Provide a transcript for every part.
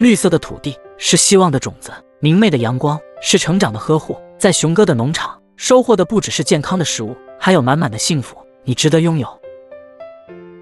绿色的土地是希望的种子，明媚的阳光是成长的呵护。在熊哥的农场，收获的不只是健康的食物，还有满满的幸福，你值得拥有。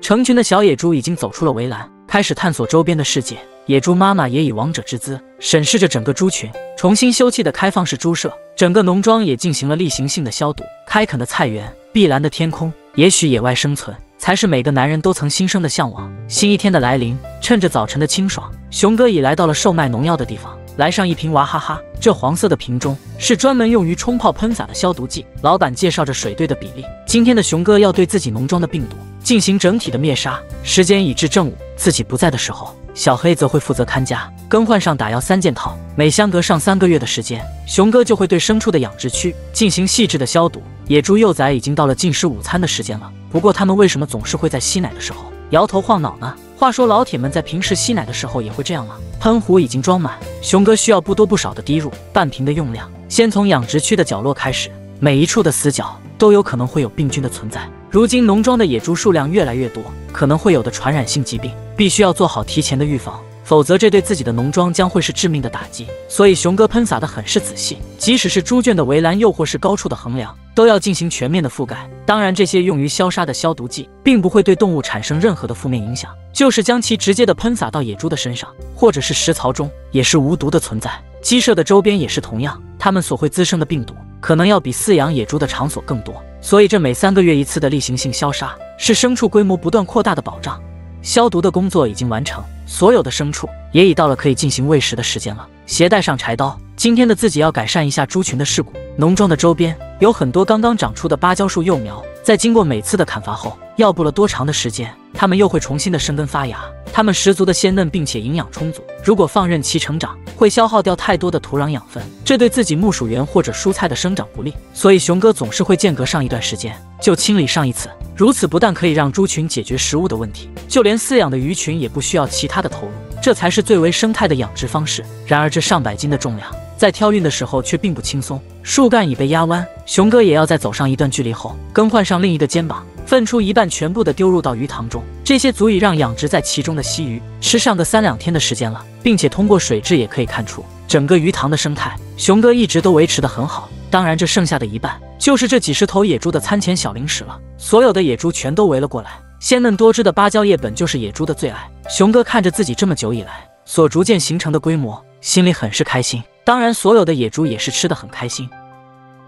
成群的小野猪已经走出了围栏，开始探索周边的世界。野猪妈妈也以王者之姿审视着整个猪群。重新修葺的开放式猪舍，整个农庄也进行了例行性的消毒。开垦的菜园，碧蓝的天空，也许野外生存才是每个男人都曾心生的向往。新一天的来临，趁着早晨的清爽，熊哥已来到了售卖农药的地方。来上一瓶娃哈哈，这黄色的瓶中是专门用于冲泡喷洒的消毒剂。老板介绍着水兑的比例。今天的熊哥要对自己农庄的病毒进行整体的灭杀，时间已至正午。自己不在的时候，小黑则会负责看家，更换上打药3件套。每相隔上3个月的时间，熊哥就会对牲畜的养殖区进行细致的消毒。野猪幼崽已经到了进食午餐的时间了，不过他们为什么总是会在吸奶的时候摇头晃脑呢？话说老铁们在平时吸奶的时候也会这样吗？喷壶已经装满，熊哥需要不多不少的滴入，半瓶的用量。先从养殖区的角落开始，每一处的死角都有可能会有病菌的存在。如今农庄的野猪数量越来越多，可能会有的传染性疾病，必须要做好提前的预防，否则这对自己的农庄将会是致命的打击。所以熊哥喷洒的很是仔细，即使是猪圈的围栏，又或是高处的横梁，都要进行全面的覆盖。当然，这些用于消杀的消毒剂并不会对动物产生任何的负面影响，就是将其直接的喷洒到野猪的身上，或者是食槽中，也是无毒的存在。鸡舍的周边也是同样，它们所会滋生的病毒可能要比饲养野猪的场所更多，所以这每3个月一次的例行性消杀是牲畜规模不断扩大的保障。消毒的工作已经完成，所有的牲畜也已到了可以进行喂食的时间了。携带上柴刀，今天的自己要改善一下猪群的事故。农庄的周边有很多刚刚长出的芭蕉树幼苗，在经过每次的砍伐后，要不了多长的时间，它们又会重新的生根发芽。它们十足的鲜嫩，并且营养充足。如果放任其成长，会消耗掉太多的土壤养分，这对自己木薯园或者蔬菜的生长不利。所以熊哥总是会间隔上一段时间就清理上一次，如此不但可以让猪群解决食物的问题，就连饲养的鱼群也不需要其他的投入，这才是最为生态的养殖方式。然而这上百斤的重量在挑运的时候却并不轻松，树干已被压弯，熊哥也要在走上一段距离后更换上另一个肩膀，分出一半全部的丢入到鱼塘中，这些足以让养殖在其中的溪鱼吃上个3-2天的时间了，并且通过水质也可以看出整个鱼塘的生态，熊哥一直都维持得很好。当然这剩下的一半就是这几十头野猪的餐前小零食了。所有的野猪全都围了过来，鲜嫩多汁的芭蕉叶本就是野猪的最爱。熊哥看着自己这么久以来所逐渐形成的规模，心里很是开心，当然所有的野猪也是吃得很开心。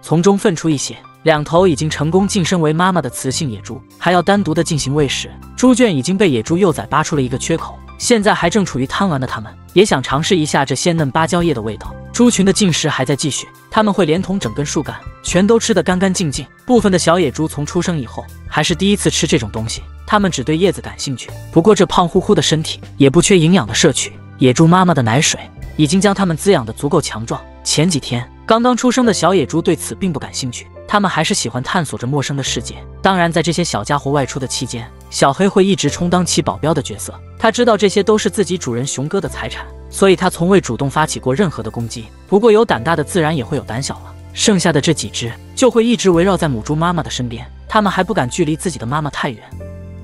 从中分出一些2头已经成功晋升为妈妈的雌性野猪，还要单独的进行喂食。猪圈已经被野猪幼崽扒出了一个缺口，现在还正处于贪玩的它们也想尝试一下这鲜嫩芭蕉叶的味道。猪群的进食还在继续，它们会连同整根树干全都吃得干干净净。部分的小野猪从出生以后还是第一次吃这种东西，它们只对叶子感兴趣。不过这胖乎乎的身体也不缺营养的摄取，野猪妈妈的奶水已经将它们滋养得足够强壮。前几天刚刚出生的小野猪对此并不感兴趣，它们还是喜欢探索着陌生的世界。当然在这些小家伙外出的期间，小黑会一直充当其保镖的角色。他知道这些都是自己主人熊哥的财产，所以他从未主动发起过任何的攻击。不过有胆大的自然也会有胆小了，剩下的这几只就会一直围绕在母猪妈妈的身边，它们还不敢距离自己的妈妈太远。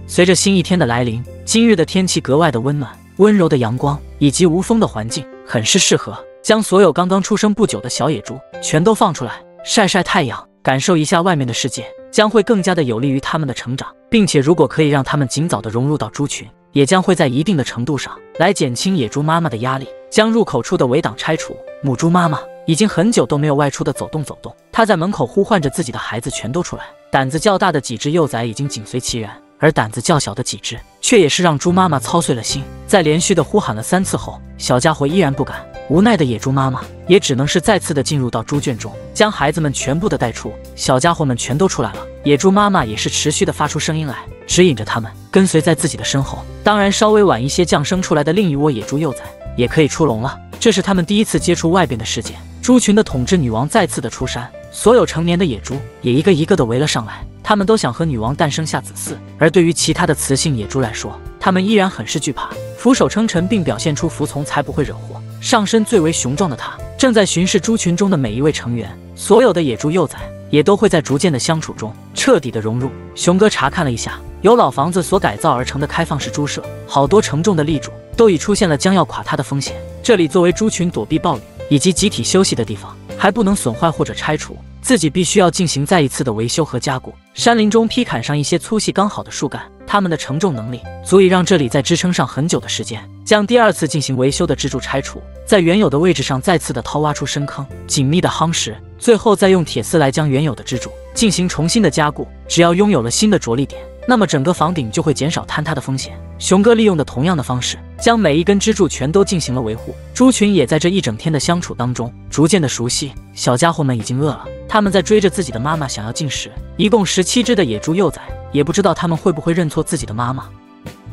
随着新一天的来临，今日的天气格外的温暖，温柔的阳光以及无风的环境很是适合将所有刚刚出生不久的小野猪全都放出来晒晒太阳，感受一下外面的世界，将会更加的有利于它们的成长。并且如果可以让它们尽早的融入到猪群，也将会在一定的程度上来减轻野猪妈妈的压力，将入口处的围挡拆除。母猪妈妈已经很久都没有外出的走动，她在门口呼唤着自己的孩子全都出来。胆子较大的几只幼崽已经紧随其然，而胆子较小的几只却也是让猪妈妈操碎了心。在连续的呼喊了3次后，小家伙依然不敢，无奈的野猪妈妈也只能是再次的进入到猪圈中，将孩子们全部的带出。小家伙们全都出来了，野猪妈妈也是持续的发出声音来，指引着他们跟随在自己的身后。当然稍微晚一些降生出来的另一窝野猪幼崽也可以出笼了，这是他们第一次接触外边的世界。猪群的统治女王再次的出山，所有成年的野猪也一个一个的围了上来，他们都想和女王诞生下子嗣。而对于其他的雌性野猪来说，他们依然很是惧怕，俯首称臣并表现出服从才不会惹祸。上身最为雄壮的他正在巡视猪群中的每一位成员，所有的野猪幼崽也都会在逐渐的相处中彻底的融入。熊哥查看了一下由老房子所改造而成的开放式猪舍，好多承重的立柱都已出现了将要垮塌的风险。这里作为猪群躲避暴雨以及集体休息的地方，还不能损坏或者拆除，自己必须要进行再一次的维修和加固。山林中劈砍上一些粗细刚好的树干，它们的承重能力足以让这里再支撑上很久的时间。将第二次进行维修的支柱拆除，在原有的位置上再次的掏挖出深坑，紧密的夯实，最后再用铁丝来将原有的支柱进行重新的加固。只要拥有了新的着力点，那么整个房顶就会减少坍塌的风险。熊哥利用的同样的方式，将每一根支柱全都进行了维护。猪群也在这一整天的相处当中，逐渐的熟悉。小家伙们已经饿了，他们在追着自己的妈妈想要进食。一共17只的野猪幼崽，也不知道他们会不会认错自己的妈妈。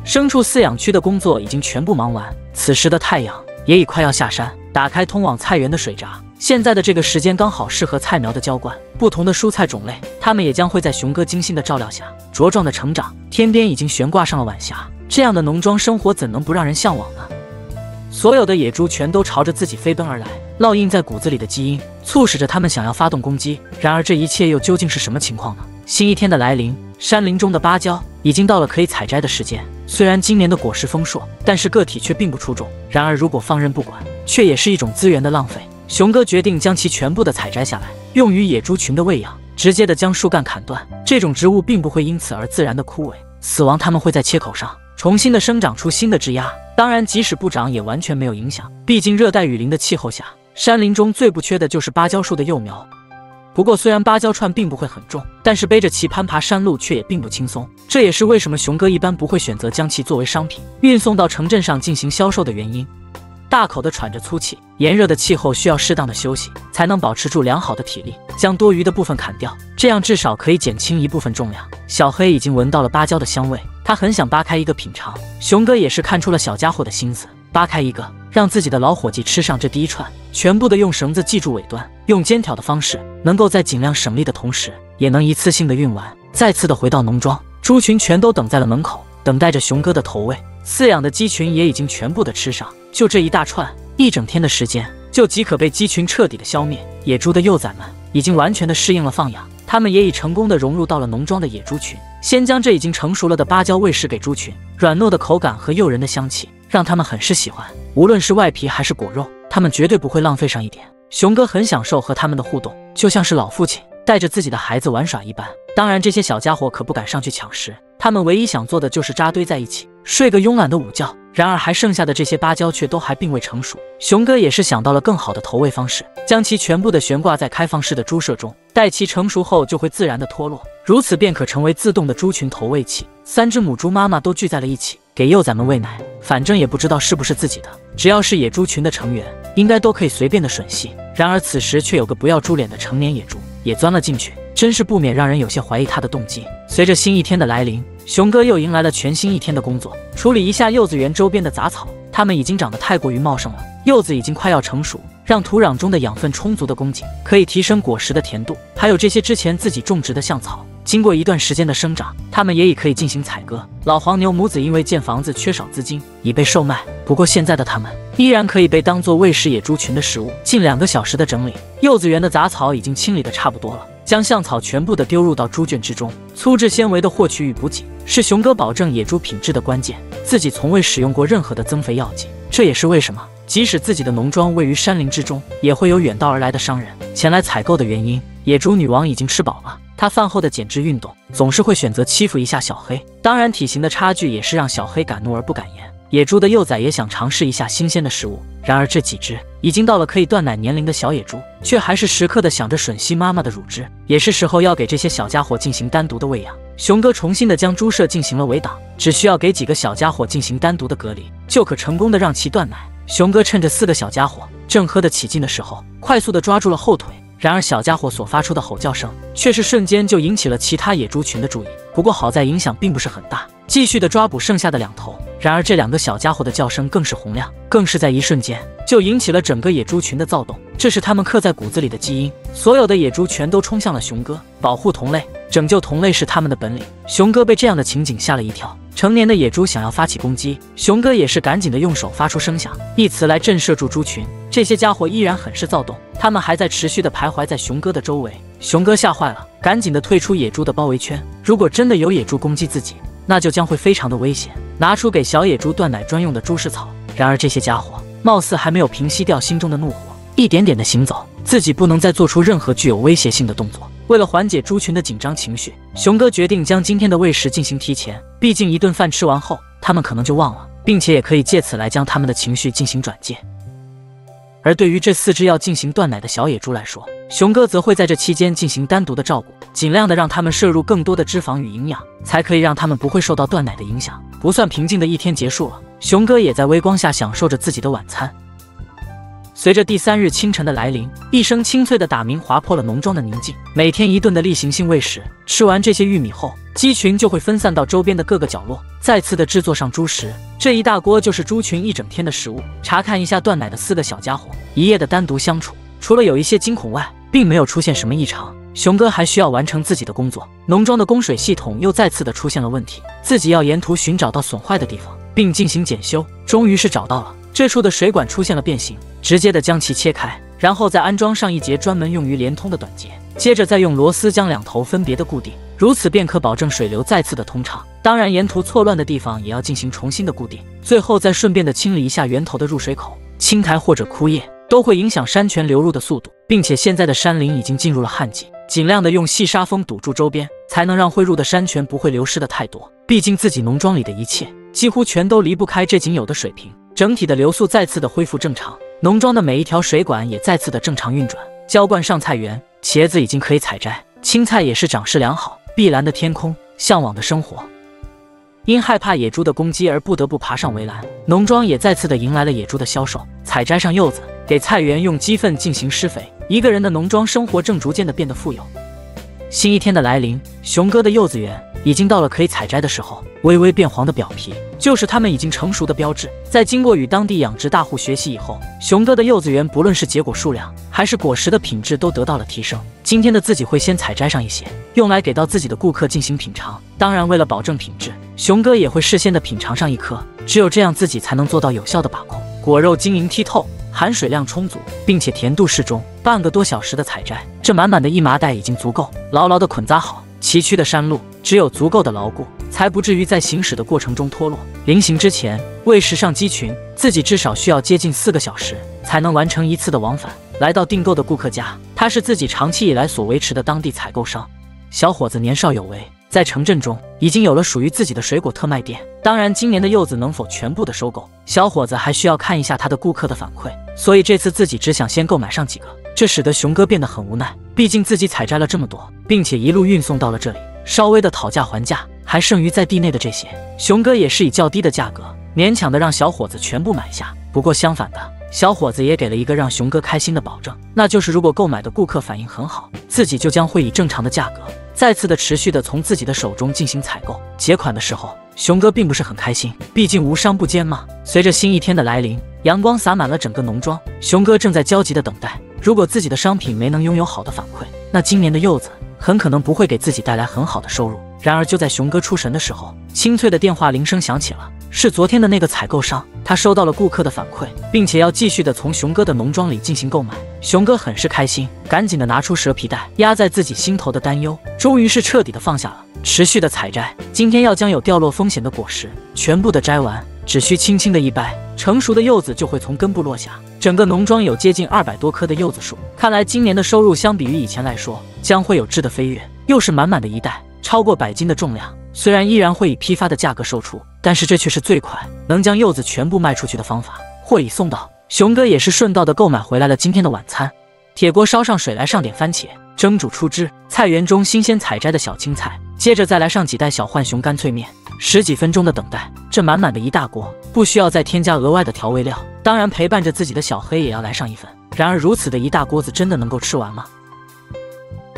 牲畜饲养区的工作已经全部忙完，此时的太阳也已快要下山，打开通往菜园的水闸。现在的这个时间刚好适合菜苗的浇灌，不同的蔬菜种类，它们也将会在熊哥精心的照料下茁壮的成长。天边已经悬挂上了晚霞，这样的农庄生活怎能不让人向往呢？所有的野猪全都朝着自己飞奔而来，烙印在骨子里的基因促使着他们想要发动攻击。然而这一切又究竟是什么情况呢？新一天的来临，山林中的芭蕉已经到了可以采摘的时间。虽然今年的果实丰硕，但是个体却并不出众。然而如果放任不管，却也是一种资源的浪费。熊哥决定将其全部的采摘下来，用于野猪群的喂养。直接的将树干砍断，这种植物并不会因此而自然的枯萎死亡，它们会在切口上重新的生长出新的枝丫。当然即使不长也完全没有影响，毕竟热带雨林的气候下，山林中最不缺的就是芭蕉树的幼苗。不过虽然芭蕉串并不会很重，但是背着其攀爬山路却也并不轻松，这也是为什么熊哥一般不会选择将其作为商品运送到城镇上进行销售的原因。大口的喘着粗气，炎热的气候需要适当的休息，才能保持住良好的体力。将多余的部分砍掉，这样至少可以减轻一部分重量。小黑已经闻到了芭蕉的香味，他很想扒开一个品尝。熊哥也是看出了小家伙的心思，扒开一个，让自己的老伙计吃上这第一串，全部的用绳子系住尾端，用肩挑的方式，能够在尽量省力的同时，也能一次性的运完。再次的回到农庄，猪群全都等在了门口，等待着熊哥的投喂。饲养的鸡群也已经全部的吃上，就这一大串，一整天的时间就即可被鸡群彻底的消灭。野猪的幼崽们已经完全的适应了放养，它们也已成功的融入到了农庄的野猪群。先将这已经成熟了的芭蕉喂食给猪群，软糯的口感和诱人的香气让它们很是喜欢。无论是外皮还是果肉，它们绝对不会浪费上一点。熊哥很享受和它们的互动，就像是老父亲带着自己的孩子玩耍一般。当然这些小家伙可不敢上去抢食，他们唯一想做的就是扎堆在一起，睡个慵懒的午觉。然而还剩下的这些芭蕉却都还并未成熟，熊哥也是想到了更好的投喂方式，将其全部的悬挂在开放式的猪舍中，待其成熟后就会自然的脱落，如此便可成为自动的猪群投喂器。3只母猪妈妈都聚在了一起，给幼崽们喂奶，反正也不知道是不是自己的，只要是野猪群的成员，应该都可以随便的吮吸。然而此时却有个不要猪脸的成年野猪也钻了进去，真是不免让人有些怀疑他的动机。随着新一天的来临，熊哥又迎来了全新一天的工作，处理一下柚子园周边的杂草，它们已经长得太过于茂盛了，柚子已经快要成熟，让土壤中的养分充足的供给，可以提升果实的甜度。还有这些之前自己种植的橡草，经过一段时间的生长，它们也已可以进行采割。老黄牛母子因为建房子缺少资金，已被售卖，不过现在的它们依然可以被当作喂食野猪群的食物。近2个小时的整理，柚子园的杂草已经清理的差不多了，将橡草全部的丢入到猪圈之中。粗质纤维的获取与补给是熊哥保证野猪品质的关键，自己从未使用过任何的增肥药剂，这也是为什么即使自己的农庄位于山林之中，也会有远道而来的商人前来采购的原因。野猪女王已经吃饱了，她饭后的减脂运动总是会选择欺负一下小黑，当然体型的差距也是让小黑敢怒而不敢言。野猪的幼崽也想尝试一下新鲜的食物，然而这几只已经到了可以断奶年龄的小野猪，却还是时刻的想着吮吸妈妈的乳汁，也是时候要给这些小家伙进行单独的喂养。熊哥重新的将猪舍进行了围挡，只需要给几个小家伙进行单独的隔离，就可成功的让其断奶。熊哥趁着4个小家伙正喝得起劲的时候，快速的抓住了后腿，然而小家伙所发出的吼叫声却是瞬间就引起了其他野猪群的注意，不过好在影响并不是很大，继续的抓捕剩下的2头。然而这2个小家伙的叫声更是洪亮，更是在一瞬间就引起了整个野猪群的躁动，这是他们刻在骨子里的基因。所有的野猪全都冲向了熊哥，保护同类，拯救同类是他们的本领。熊哥被这样的情景吓了一跳，成年的野猪想要发起攻击，熊哥也是赶紧的用手发出声响，一词来震慑住猪群。这些家伙依然很是躁动，他们还在持续的徘徊在熊哥的周围。熊哥吓坏了，赶紧的退出野猪的包围圈，如果真的有野猪攻击自己，那就将会非常的危险。拿出给小野猪断奶专用的猪食草，然而这些家伙貌似还没有平息掉心中的怒火，一点点的行走，自己不能再做出任何具有威胁性的动作。为了缓解猪群的紧张情绪，熊哥决定将今天的喂食进行提前，毕竟一顿饭吃完后，他们可能就忘了，并且也可以借此来将他们的情绪进行转介。而对于这4只要进行断奶的小野猪来说，熊哥则会在这期间进行单独的照顾，尽量的让他们摄入更多的脂肪与营养，才可以让他们不会受到断奶的影响。不算平静的一天结束了，熊哥也在微光下享受着自己的晚餐。随着第3日清晨的来临，一声清脆的打鸣划破了农庄的宁静。每天一顿的例行性喂食，吃完这些玉米后，鸡群就会分散到周边的各个角落，再次的制作上猪食。这一大锅就是猪群一整天的食物。查看一下断奶的4个小家伙，一夜的单独相处，除了有一些惊恐外，并没有出现什么异常。熊哥还需要完成自己的工作，农庄的供水系统又再次的出现了问题，自己要沿途寻找到损坏的地方，并进行检修。终于是找到了，这处的水管出现了变形，直接的将其切开，然后再安装上一节专门用于连通的短节，接着再用螺丝将2头分别的固定，如此便可保证水流再次的通畅。当然，沿途错乱的地方也要进行重新的固定，最后再顺便的清理一下源头的入水口。青苔或者枯叶都会影响山泉流入的速度，并且现在的山林已经进入了旱季，尽量的用细沙封堵住周边，才能让汇入的山泉不会流失的太多。毕竟自己农庄里的一切几乎全都离不开这仅有的水平。整体的流速再次的恢复正常，农庄的每一条水管也再次的正常运转。浇灌上菜园，茄子已经可以采摘，青菜也是长势良好。碧蓝的天空，向往的生活。因害怕野猪的攻击而不得不爬上围栏，农庄也再次的迎来了野猪的销售。采摘上柚子，给菜园用鸡粪进行施肥，一个人的农庄生活正逐渐的变得富有。新一天的来临，熊哥的柚子园已经到了可以采摘的时候，微微变黄的表皮就是它们已经成熟的标志。在经过与当地养殖大户学习以后，熊哥的柚子园不论是结果数量还是果实的品质都得到了提升。今天的自己会先采摘上一些，用来给到自己的顾客进行品尝。当然，为了保证品质，熊哥也会事先的品尝上一颗，只有这样自己才能做到有效的把控。果肉晶莹剔透，含水量充足，并且甜度适中。半个多小时的采摘，这满满的一麻袋已经足够牢牢的捆扎好。崎岖的山路，只有足够的牢固，才不至于在行驶的过程中脱落。临行之前，喂食上鸡群，自己至少需要接近4个小时才能完成一次的往返。来到订购的顾客家，他是自己长期以来所维持的当地采购商。小伙子年少有为，在城镇中已经有了属于自己的水果特卖店。当然，今年的柚子能否全部的收购，小伙子还需要看一下他的顾客的反馈，所以这次自己只想先购买上几个。这使得熊哥变得很无奈，毕竟自己采摘了这么多，并且一路运送到了这里，稍微的讨价还价，还剩余在地内的这些，熊哥也是以较低的价格勉强的让小伙子全部买下。不过相反的，小伙子也给了一个让熊哥开心的保证，那就是如果购买的顾客反应很好，自己就将会以正常的价格再次的持续的从自己的手中进行采购。结款的时候，熊哥并不是很开心，毕竟无商不奸嘛。随着新一天的来临，阳光洒满了整个农庄，熊哥正在焦急的等待。如果自己的商品没能拥有好的反馈，那今年的柚子很可能不会给自己带来很好的收入。然而就在熊哥出神的时候，清脆的电话铃声响起了，是昨天的那个采购商，他收到了顾客的反馈，并且要继续的从熊哥的农庄里进行购买。熊哥很是开心，赶紧的拿出蛇皮袋，压在自己心头的担忧终于是彻底的放下了。持续的采摘，今天要将有掉落风险的果实全部的摘完，只需轻轻的一掰，成熟的柚子就会从根部落下。整个农庄有接近200多棵的柚子树，看来今年的收入相比于以前来说，将会有质的飞跃。又是满满的一袋，超过100斤的重量，虽然依然会以批发的价格售出，但是这却是最快能将柚子全部卖出去的方法。货已送到，熊哥也是顺道的购买回来了今天的晚餐。铁锅烧上水来，上点番茄，蒸煮出汁，菜园中新鲜采摘的小青菜，接着再来上几袋小浣熊干脆面。10几分钟的等待，这满满的一大锅，不需要再添加额外的调味料。当然陪伴着自己的小黑也要来上一份。然而如此的一大锅子真的能够吃完吗？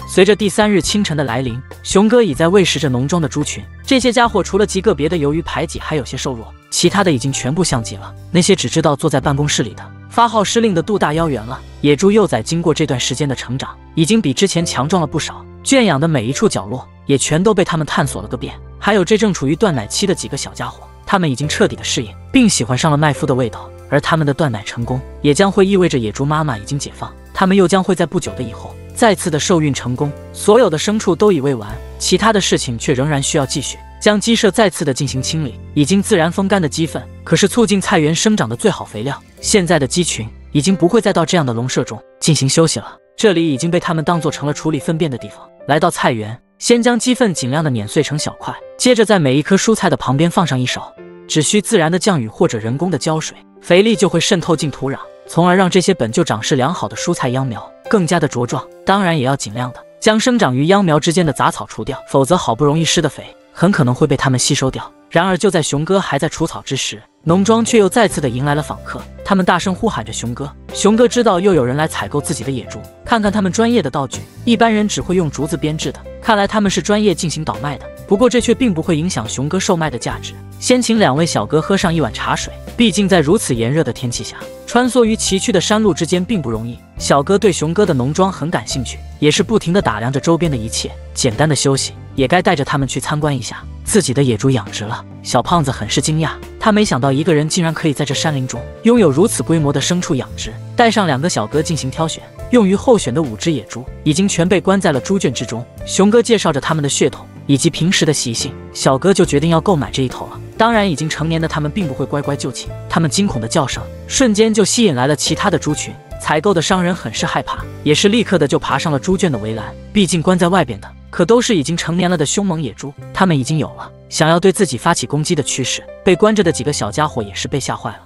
随着第3日清晨的来临，熊哥已在喂食着农庄的猪群。这些家伙除了极个别的由于排挤还有些瘦弱，其他的已经全部像极了那些只知道坐在办公室里的发号施令的肚大腰圆了。野猪幼崽经过这段时间的成长，已经比之前强壮了不少，圈养的每一处角落也全都被他们探索了个遍。还有这正处于断奶期的几个小家伙，他们已经彻底的适应并喜欢上了麦麸的味道，而他们的断奶成功也将会意味着野猪妈妈已经解放，他们又将会在不久的以后再次的受孕成功。所有的牲畜都已喂完，其他的事情却仍然需要继续。将鸡舍再次的进行清理，已经自然风干的鸡粪可是促进菜园生长的最好肥料。现在的鸡群已经不会再到这样的笼舍中进行休息了，这里已经被他们当做成了处理粪便的地方。来到菜园，先将鸡粪尽量的碾碎成小块，接着在每一颗蔬菜的旁边放上一勺，只需自然的降雨或者人工的浇水，肥力就会渗透进土壤，从而让这些本就长势良好的蔬菜秧苗更加的茁壮。当然也要尽量的将生长于秧苗之间的杂草除掉，否则好不容易施的肥很可能会被它们吸收掉。然而就在熊哥还在除草之时，农庄却又再次的迎来了访客，他们大声呼喊着熊哥。熊哥知道又有人来采购自己的野猪，看看他们专业的道具，一般人只会用竹子编制的，看来他们是专业进行倒卖的。不过这却并不会影响熊哥售卖的价值。先请2位小哥喝上一碗茶水，毕竟在如此炎热的天气下，穿梭于崎岖的山路之间并不容易。小哥对熊哥的农庄很感兴趣，也是不停地打量着周边的一切。简单的休息也该带着他们去参观一下自己的野猪养殖了。小胖子很是惊讶，他没想到一个人竟然可以在这山林中拥有如此规模的牲畜养殖。带上2个小哥进行挑选，用于候选的5只野猪已经全被关在了猪圈之中。熊哥介绍着他们的血统以及平时的习性，小哥就决定要购买这一头了。当然已经成年的他们并不会乖乖就寝，他们惊恐的叫声瞬间就吸引来了其他的猪群。采购的商人很是害怕，也是立刻的就爬上了猪圈的围栏，毕竟关在外边的可都是已经成年了的凶猛野猪，他们已经有了想要对自己发起攻击的趋势。被关着的几个小家伙也是被吓坏了。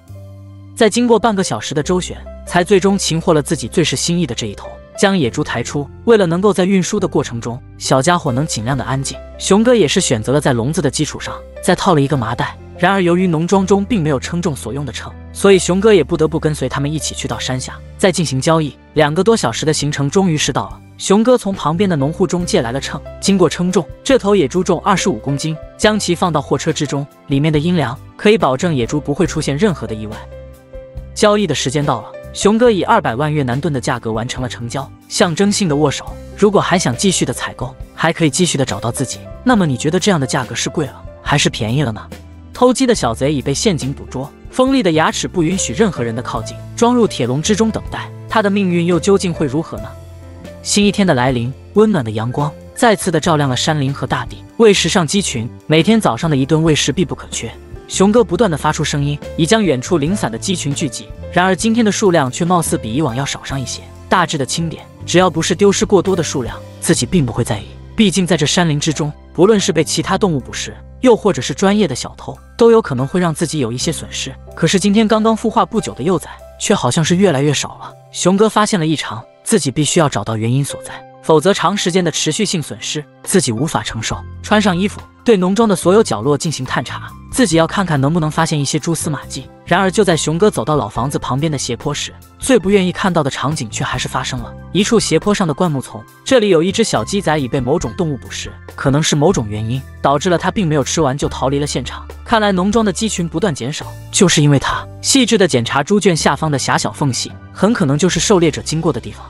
在经过半个小时的周旋，才最终擒获了自己最是心意的这一头，将野猪抬出。为了能够在运输的过程中小家伙能尽量的安静，熊哥也是选择了在笼子的基础上再套了一个麻袋。然而由于农庄中并没有称重所用的秤，所以熊哥也不得不跟随他们一起去到山下再进行交易。2个多小时的行程终于是到了，熊哥从旁边的农户中借来了秤，经过称重，这头野猪重25公斤，将其放到货车之中，里面的阴凉可以保证野猪不会出现任何的意外。交易的时间到了，熊哥以200万越南盾的价格完成了成交，象征性的握手。如果还想继续的采购，还可以继续的找到自己，那么你觉得这样的价格是贵了还是便宜了呢？偷鸡的小贼已被陷阱捕捉，锋利的牙齿不允许任何人的靠近，装入铁笼之中等待，他的命运又究竟会如何呢？新一天的来临，温暖的阳光再次的照亮了山林和大地。喂食上鸡群，每天早上的一顿喂食必不可缺。熊哥不断的发出声音，以将远处零散的鸡群聚集。然而今天的数量却貌似比以往要少上一些，大致的清点，只要不是丢失过多的数量，自己并不会在意。毕竟在这山林之中，不论是被其他动物捕食，又或者是专业的小偷，都有可能会让自己有一些损失。可是今天刚刚孵化不久的幼崽却好像是越来越少了。熊哥发现了异常，自己必须要找到原因所在，否则长时间的持续性损失自己无法承受。穿上衣服，对农庄的所有角落进行探查，自己要看看能不能发现一些蛛丝马迹。然而就在熊哥走到老房子旁边的斜坡时，最不愿意看到的场景却还是发生了。一处斜坡上的灌木丛，这里有一只小鸡仔已被某种动物捕食，可能是某种原因导致了它并没有吃完就逃离了现场。看来农庄的鸡群不断减少，就是因为它细致的检查猪圈下方的狭小缝隙，很可能就是狩猎者经过的地方。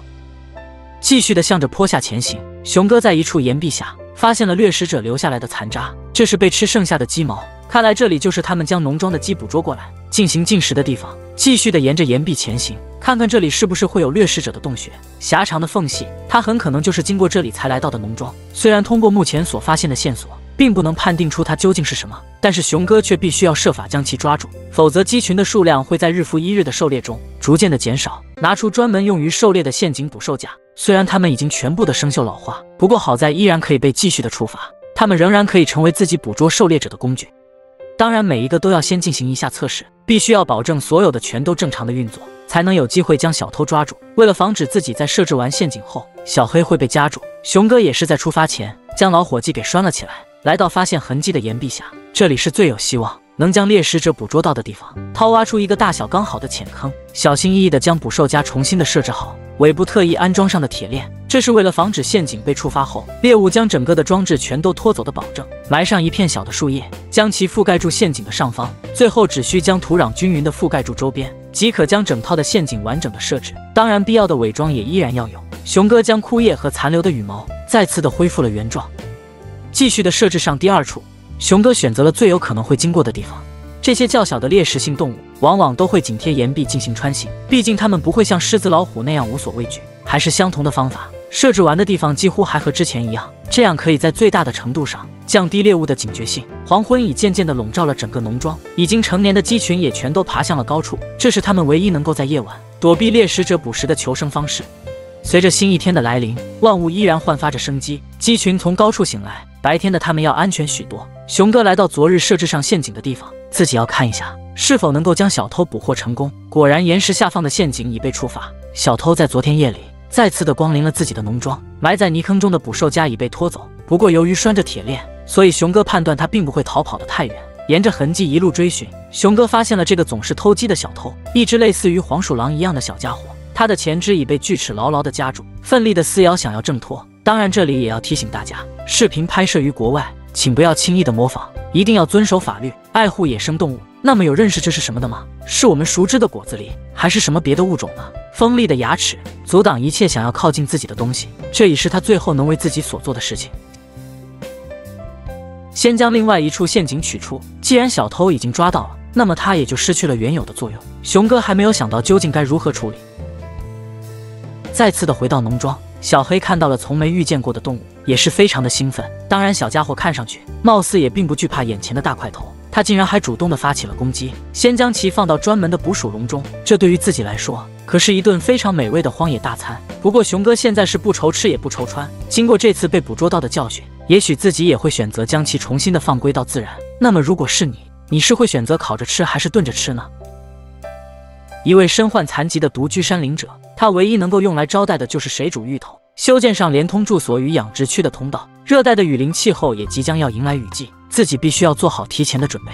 继续的向着坡下前行，熊哥在一处岩壁下发现了掠食者留下来的残渣，这是被吃剩下的鸡毛，看来这里就是他们将农庄的鸡捕捉过来进行进食的地方。继续的沿着岩壁前行，看看这里是不是会有掠食者的洞穴。狭长的缝隙，它很可能就是经过这里才来到的农庄。虽然通过目前所发现的线索，并不能判定出它究竟是什么，但是熊哥却必须要设法将其抓住，否则鸡群的数量会在日复一日的狩猎中逐渐的减少。拿出专门用于狩猎的陷阱捕兽夹，虽然它们已经全部的生锈老化，不过好在依然可以被继续的处罚，它们仍然可以成为自己捕捉狩猎者的工具。当然每一个都要先进行一下测试，必须要保证所有的全都正常的运作，才能有机会将小偷抓住。为了防止自己在设置完陷阱后小黑会被夹住，熊哥也是在出发前将老伙计给拴了起来。来到发现痕迹的岩壁下，这里是最有希望能将猎食者捕捉到的地方。掏挖出一个大小刚好的浅坑，小心翼翼地将捕兽夹重新的设置好，尾部特意安装上的铁链，这是为了防止陷阱被触发后猎物将整个的装置全都拖走的保证。埋上一片小的树叶，将其覆盖住陷阱的上方，最后只需将土壤均匀地覆盖住周边，即可将整套的陷阱完整的设置。当然必要的伪装也依然要有。熊哥将枯叶和残留的羽毛再次的恢复了原状，继续的设置上第2处。熊哥选择了最有可能会经过的地方，这些较小的猎食性动物往往都会紧贴岩壁进行穿行，毕竟它们不会像狮子老虎那样无所畏惧。还是相同的方法，设置完的地方几乎还和之前一样，这样可以在最大的程度上降低猎物的警觉性。黄昏已渐渐地笼罩了整个农庄，已经成年的鸡群也全都爬向了高处，这是它们唯一能够在夜晚躲避猎食者捕食的求生方式。随着新一天的来临，万物依然焕发着生机，鸡群从高处醒来，白天的它们要安全许多。熊哥来到昨日设置上陷阱的地方，自己要看一下是否能够将小偷捕获成功。果然，岩石下放的陷阱已被触发，小偷在昨天夜里再次的光临了自己的农庄，埋在泥坑中的捕兽夹已被拖走。不过由于拴着铁链，所以熊哥判断他并不会逃跑得太远。沿着痕迹一路追寻，熊哥发现了这个总是偷鸡的小偷，一只类似于黄鼠狼一样的小家伙，他的前肢已被锯齿牢牢地夹住，奋力的撕咬想要挣脱。当然，这里也要提醒大家，视频拍摄于国外，请不要轻易的模仿，一定要遵守法律，爱护野生动物。那么有认识这是什么的吗？是我们熟知的果子狸，还是什么别的物种呢？锋利的牙齿阻挡一切想要靠近自己的东西，这已是他最后能为自己所做的事情。先将另外一处陷阱取出，既然小偷已经抓到了，那么它也就失去了原有的作用。熊哥还没有想到究竟该如何处理。再次的回到农庄，小黑看到了从没遇见过的动物，也是非常的兴奋。当然，小家伙看上去貌似也并不惧怕眼前的大块头，他竟然还主动的发起了攻击，先将其放到专门的捕鼠笼中。这对于自己来说，可是一顿非常美味的荒野大餐。不过熊哥现在是不愁吃也不愁穿，经过这次被捕捉到的教训，也许自己也会选择将其重新的放归到自然。那么如果是你，你是会选择烤着吃还是炖着吃呢？一位身患残疾的独居山林者，他唯一能够用来招待的就是水煮芋头。修建上连通住所与养殖区的通道，热带的雨林气候也即将要迎来雨季，自己必须要做好提前的准备。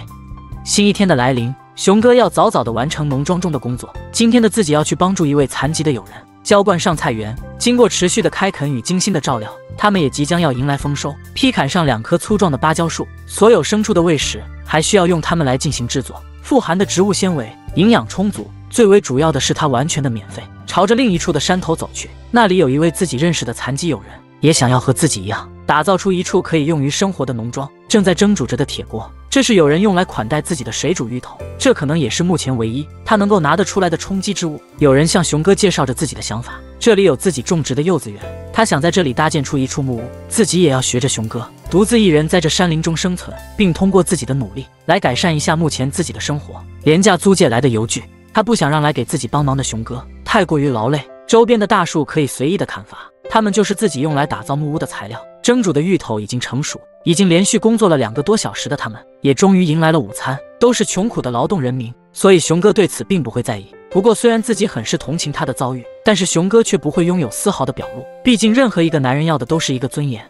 新一天的来临，熊哥要早早的完成农庄中的工作。今天的自己要去帮助一位残疾的友人浇灌上菜园。经过持续的开垦与精心的照料，他们也即将要迎来丰收。劈砍上2棵粗壮的芭蕉树，所有牲畜的喂食还需要用它们来进行制作，富含的植物纤维营养充足，最为主要的是它完全的免费。朝着另一处的山头走去，那里有一位自己认识的残疾友人，也想要和自己一样打造出一处可以用于生活的农庄。正在蒸煮着的铁锅，这是有人用来款待自己的水煮芋头，这可能也是目前唯一他能够拿得出来的充饥之物。有人向熊哥介绍着自己的想法，这里有自己种植的柚子园，他想在这里搭建出一处木屋，自己也要学着熊哥独自一人在这山林中生存，并通过自己的努力来改善一下目前自己的生活。廉价租借来的油锯，他不想让来给自己帮忙的熊哥太过于劳累，周边的大树可以随意的砍伐，它们就是自己用来打造木屋的材料。蒸煮的芋头已经成熟，已经连续工作了2个多小时的他们，也终于迎来了午餐。都是穷苦的劳动人民，所以熊哥对此并不会在意。不过虽然自己很是同情他的遭遇，但是熊哥却不会拥有丝毫的表露，毕竟任何一个男人要的都是一个尊严。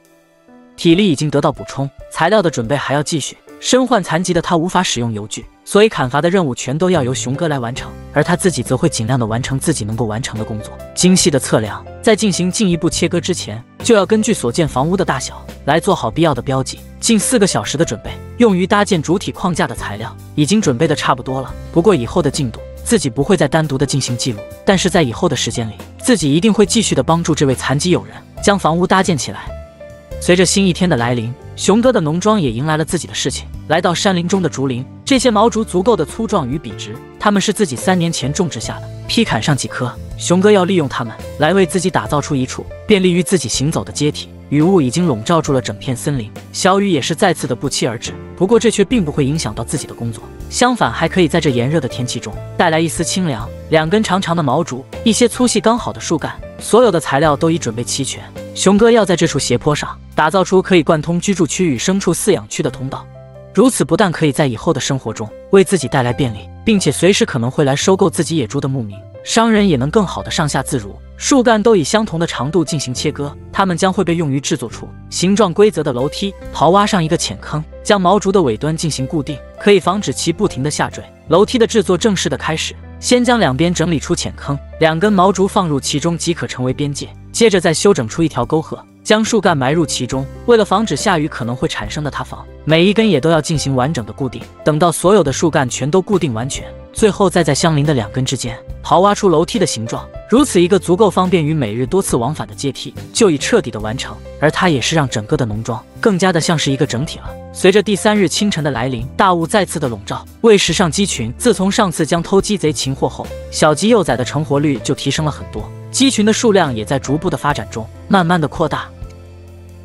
体力已经得到补充，材料的准备还要继续。身患残疾的他无法使用油锯，所以砍伐的任务全都要由熊哥来完成，而他自己则会尽量的完成自己能够完成的工作。精细的测量，在进行进一步切割之前，就要根据所建房屋的大小来做好必要的标记。近4个小时的准备，用于搭建主体框架的材料已经准备的差不多了。不过以后的进度自己不会再单独的进行记录，但是在以后的时间里，自己一定会继续的帮助这位残疾友人将房屋搭建起来。随着新一天的来临，熊哥的农庄也迎来了自己的事情。来到山林中的竹林，这些毛竹足够的粗壮与笔直，它们是自己3年前种植下的。劈砍上几棵，熊哥要利用它们来为自己打造出一处便利于自己行走的阶梯。雨雾已经笼罩住了整片森林，小雨也是再次的不期而至。不过这却并不会影响到自己的工作，相反还可以在这炎热的天气中带来一丝清凉。2根长长的毛竹，一些粗细刚好的树干，所有的材料都已准备齐全。熊哥要在这处斜坡上打造出可以贯通居住区与牲畜饲养区的通道，如此不但可以在以后的生活中为自己带来便利，并且随时可能会来收购自己野猪的牧民商人也能更好的上下自如。树干都以相同的长度进行切割，它们将会被用于制作出形状规则的楼梯。刨挖上一个浅坑，将毛竹的尾端进行固定，可以防止其不停的下坠。楼梯的制作正式的开始，先将2边整理出浅坑，2根毛竹放入其中即可成为边界，接着再修整出一条沟壑，将树干埋入其中。为了防止下雨可能会产生的塌房，每一根也都要进行完整的固定。等到所有的树干全都固定完全，最后再在相邻的2根之间刨挖出楼梯的形状，如此一个足够方便于每日多次往返的阶梯就已彻底的完成，而它也是让整个的农庄更加的像是一个整体了。随着第3日清晨的来临，大雾再次的笼罩，喂食上鸡群自从上次将偷鸡贼擒获后，小鸡幼崽的成活率就提升了很多，鸡群的数量也在逐步的发展中，慢慢的扩大。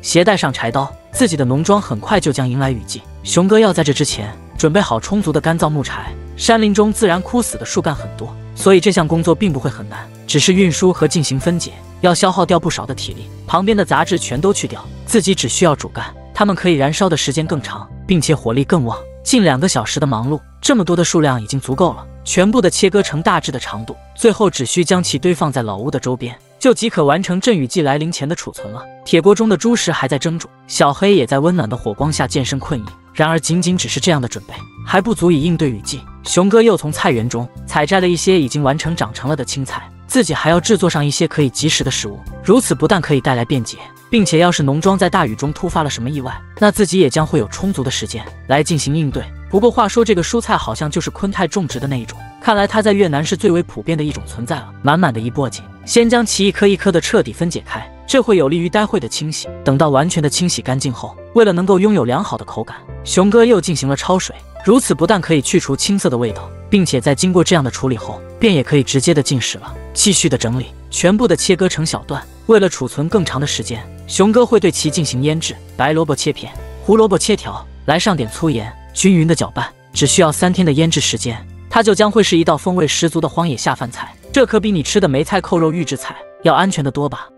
携带上柴刀，自己的农庄很快就将迎来雨季。熊哥要在这之前准备好充足的干燥木柴。山林中自然枯死的树干很多，所以这项工作并不会很难，只是运输和进行分解要消耗掉不少的体力。旁边的杂质全都去掉，自己只需要主干，它们可以燃烧的时间更长，并且火力更旺。近2个小时的忙碌，这么多的数量已经足够了。全部的切割成大致的长度，最后只需将其堆放在老屋的周边，就即可完成阵雨季来临前的储存了。铁锅中的猪食还在蒸煮，小黑也在温暖的火光下渐生困意。然而仅仅只是这样的准备还不足以应对雨季。熊哥又从菜园中采摘了一些已经完成长成了的青菜，自己还要制作上一些可以及时的食物。如此不但可以带来便捷，并且要是农庄在大雨中突发了什么意外，那自己也将会有充足的时间来进行应对。不过话说，这个蔬菜好像就是昆泰种植的那一种，看来它在越南是最为普遍的一种存在了。满满的一簸箕，先将其一颗一颗的彻底分解开，这会有利于待会的清洗。等到完全的清洗干净后，为了能够拥有良好的口感，熊哥又进行了焯水。如此不但可以去除青涩的味道，并且在经过这样的处理后，便也可以直接的进食了。继续的整理，全部的切割成小段。为了储存更长的时间，熊哥会对其进行腌制。白萝卜切片，胡萝卜切条，来上点粗盐，均匀的搅拌。只需要3天的腌制时间，它就将会是一道风味十足的荒野下饭菜。这可比你吃的梅菜扣肉预制菜要安全的多吧。